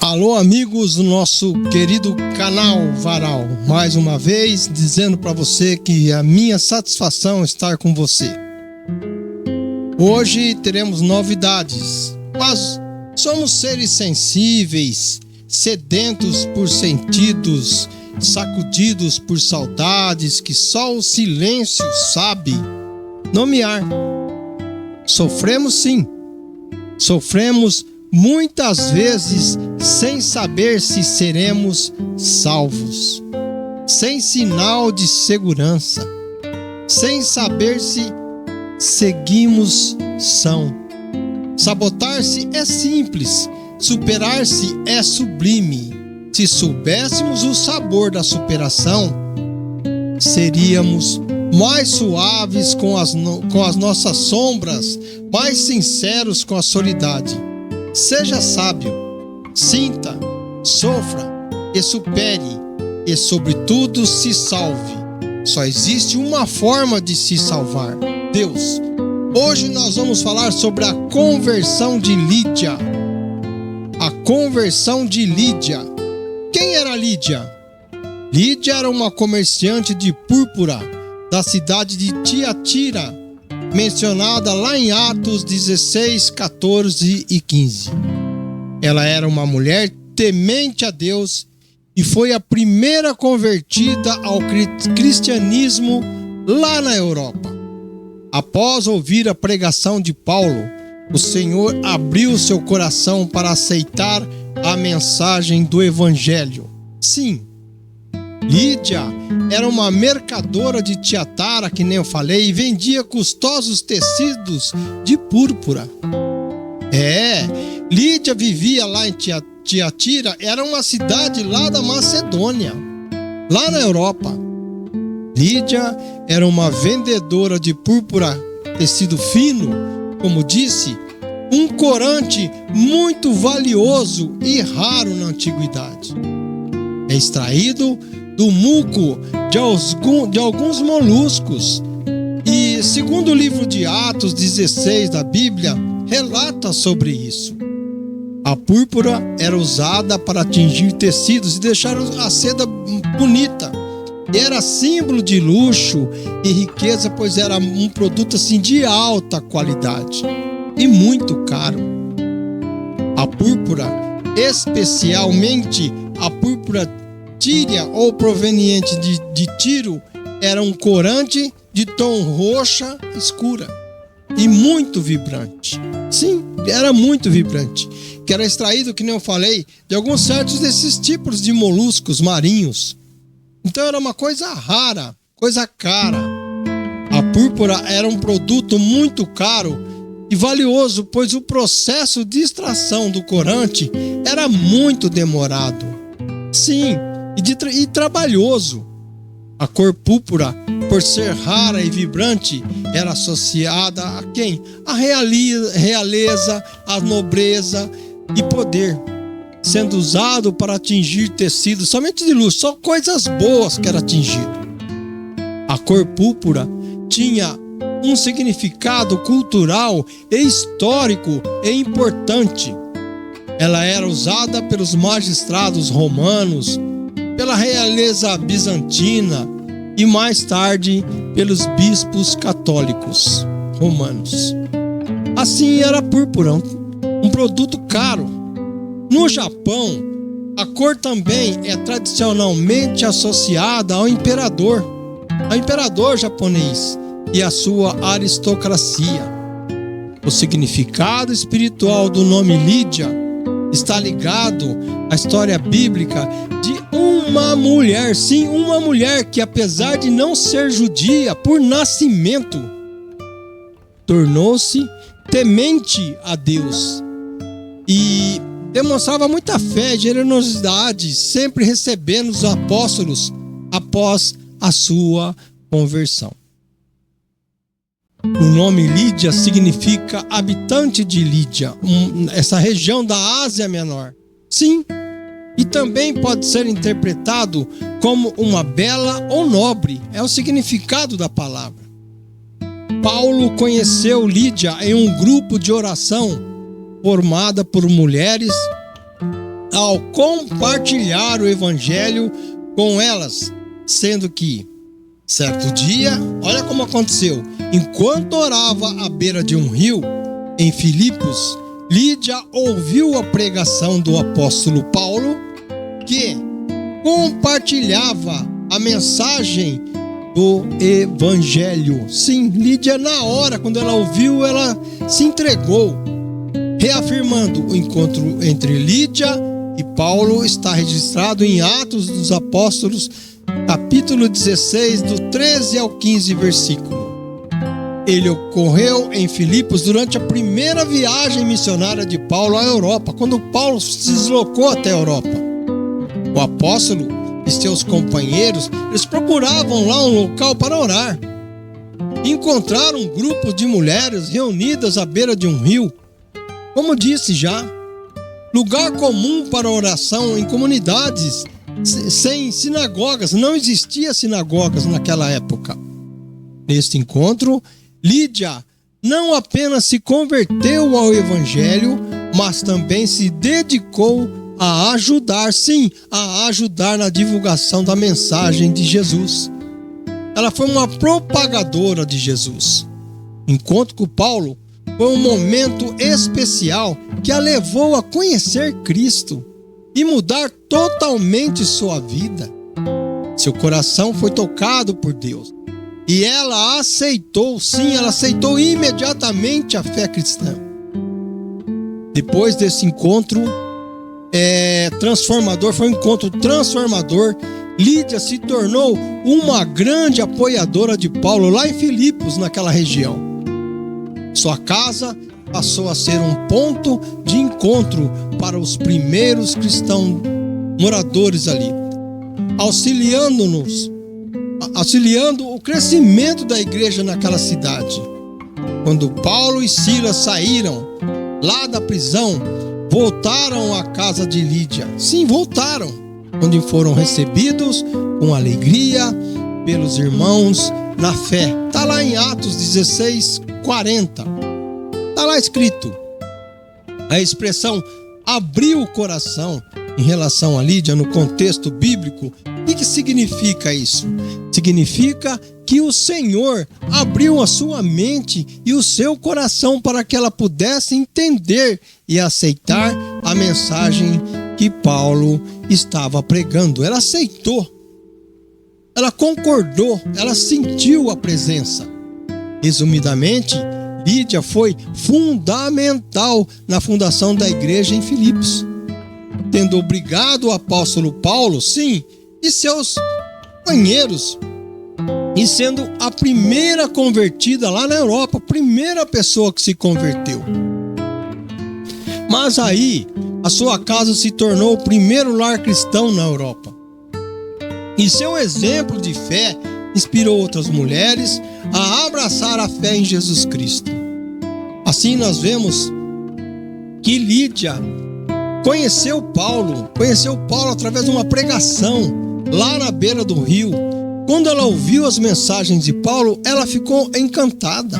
Alô, amigos do nosso querido canal Varal, mais uma vez dizendo para você que é a minha satisfação estar com você. Hoje teremos novidades, mas somos seres sensíveis, sedentos por sentidos, sacudidos por saudades que só o silêncio sabe nomear. Sofremos sim, sofremos muitas vezes sem saber se seremos salvos, sem sinal de segurança, sem saber se seguimos são. Sabotar-se é simples, superar-se é sublime. Se soubéssemos o sabor da superação, seríamos mais suaves com as nossas sombras, mais sinceros com a solidão. Seja sábio, sinta, sofra e supere, e sobretudo se salve. Só existe uma forma de se salvar: Deus. Hoje nós vamos falar sobre a conversão de Lídia. A conversão de Lídia. Quem era Lídia? Lídia era uma comerciante de púrpura da cidade de Tiatira, mencionada lá em Atos 16, 14 e 15. Ela era uma mulher temente a Deus e foi a primeira convertida ao cristianismo lá na Europa. Após ouvir a pregação de Paulo, o Senhor abriu seu coração para aceitar a mensagem do Evangelho. Sim, Lídia era uma mercadora de Tiatira, que nem eu falei, e vendia custosos tecidos de púrpura. Lídia vivia lá em Tiatira, era uma cidade lá da Macedônia, lá na Europa. Lídia era uma vendedora de púrpura, tecido fino, como disse, um corante muito valioso e raro na antiguidade. É extraído do muco de alguns moluscos. E segundo o livro de Atos 16 da Bíblia, relata sobre isso. A púrpura era usada para tingir tecidos e deixar a seda bonita. E era símbolo de luxo e riqueza, pois era um produto assim de alta qualidade e muito caro. A púrpura, especialmente a púrpura tíria ou proveniente de Tiro, era um corante de tom roxa escura e muito vibrante. Sim, era muito vibrante, que era extraído, que nem eu falei, de alguns certos desses tipos de moluscos marinhos. Então era uma coisa rara, coisa cara. A púrpura era um produto muito caro e valioso, pois o processo de extração do corante era muito demorado. Sim, e trabalhoso. A cor púrpura, por ser rara e vibrante, era associada a quem? A realeza, a nobreza e poder, sendo usado para atingir tecidos somente de luxo, só coisas boas que era atingido. A cor púrpura tinha um significado cultural e histórico e importante. Ela era usada pelos magistrados romanos, pela realeza bizantina e mais tarde pelos bispos católicos romanos. Assim era a púrpura, um produto caro. No Japão, a cor também é tradicionalmente associada ao imperador japonês e à sua aristocracia. O significado espiritual do nome Lídia está ligado à história bíblica de uma mulher, sim, uma mulher que, apesar de não ser judia por nascimento, tornou-se temente a Deus e demonstrava muita fé e generosidade, sempre recebendo os apóstolos após a sua conversão. O nome Lídia significa habitante de Lídia, essa região da Ásia Menor. Sim, e também pode ser interpretado como uma bela ou nobre, é o significado da palavra. Paulo conheceu Lídia em um grupo de oração formada por mulheres ao compartilhar o evangelho com elas, sendo que, certo dia, olha como aconteceu, enquanto orava à beira de um rio, em Filipos, Lídia ouviu a pregação do apóstolo Paulo, que compartilhava a mensagem do evangelho. Sim, Lídia, na hora, quando ela ouviu, ela se entregou, reafirmando o encontro entre Lídia e Paulo. Está registrado em Atos dos Apóstolos, capítulo 16, do 13 ao 15 versículo. Ele ocorreu em Filipos durante a primeira viagem missionária de Paulo à Europa, quando Paulo se deslocou até a Europa. O apóstolo e seus companheiros, eles procuravam lá um local para orar. Encontraram um grupo de mulheres reunidas à beira de um rio. Como disse já, lugar comum para oração em comunidades sem sinagogas. Não existia sinagogas naquela época. Neste encontro, Lídia não apenas se converteu ao evangelho, mas também se dedicou a ajudar, sim, a ajudar na divulgação da mensagem de Jesus. Ela foi uma propagadora de Jesus. Encontro com Paulo foi um momento especial que a levou a conhecer Cristo e mudar totalmente sua vida. Seu coração foi tocado por Deus e ela aceitou, sim, ela aceitou imediatamente a fé cristã. Depois desse encontro transformador, foi um encontro transformador, Lídia se tornou uma grande apoiadora de Paulo lá em Filipos, naquela região. Sua casa passou a ser um ponto de encontro para os primeiros cristãos moradores ali, auxiliando o crescimento da igreja naquela cidade. Quando Paulo e Silas saíram lá da prisão, voltaram à casa de Lídia. Sim, voltaram, onde foram recebidos com alegria pelos irmãos na fé. Está lá em Atos 16:40. Está lá escrito. A expressão abriu o coração em relação a Lídia no contexto bíblico. O que significa isso? Significa que o Senhor abriu a sua mente e o seu coração para que ela pudesse entender e aceitar a mensagem que Paulo estava pregando. Ela aceitou, ela concordou, ela sentiu a presença. Resumidamente, Lídia foi fundamental na fundação da igreja em Filipos, tendo obrigado o apóstolo Paulo, sim, e seus companheiros, e sendo a primeira convertida lá na Europa, a primeira pessoa que se converteu. Mas aí, a sua casa se tornou o primeiro lar cristão na Europa. E seu exemplo de fé inspirou outras mulheres a abraçar a fé em Jesus Cristo. Assim nós vemos que Lídia conheceu Paulo através de uma pregação lá na beira do rio. Quando ela ouviu as mensagens de Paulo, ela ficou encantada.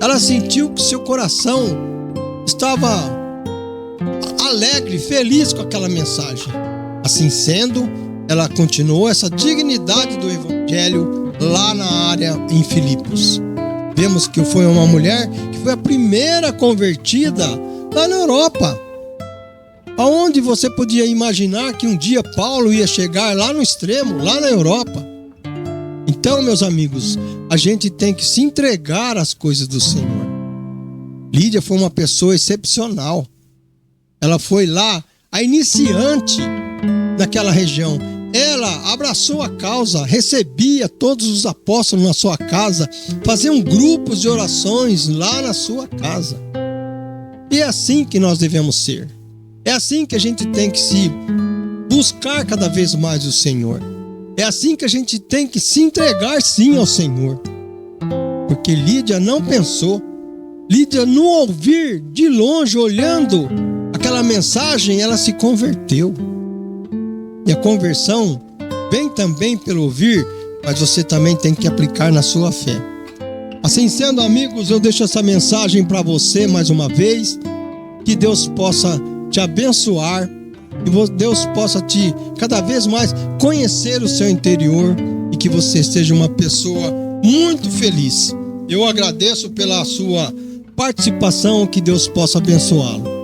Ela sentiu que seu coração estava alegre, feliz com aquela mensagem. Assim sendo, ela continuou essa dignidade do evangelho lá na área em Filipos. Vemos que foi uma mulher que foi a primeira convertida lá na Europa. Aonde você podia imaginar que um dia Paulo ia chegar lá no extremo, lá na Europa? Então, meus amigos, a gente tem que se entregar às coisas do Senhor. Lídia foi uma pessoa excepcional. Ela foi lá, a iniciante daquela região. Ela abraçou a causa, recebia todos os apóstolos na sua casa, faziam grupos de orações lá na sua casa. E é assim que nós devemos ser. É assim que a gente tem que se buscar cada vez mais o Senhor. É assim que a gente tem que se entregar sim ao Senhor. Porque Lídia não pensou. Lídia, no ouvir de longe, olhando aquela mensagem, ela se converteu. E a conversão vem também pelo ouvir, mas você também tem que aplicar na sua fé. Assim sendo, amigos, eu deixo essa mensagem para você mais uma vez. Que Deus possa te abençoar que Deus possa te cada vez mais conhecer o seu interior e que você seja uma pessoa muito feliz. Eu agradeço pela sua participação, que Deus possa abençoá-lo.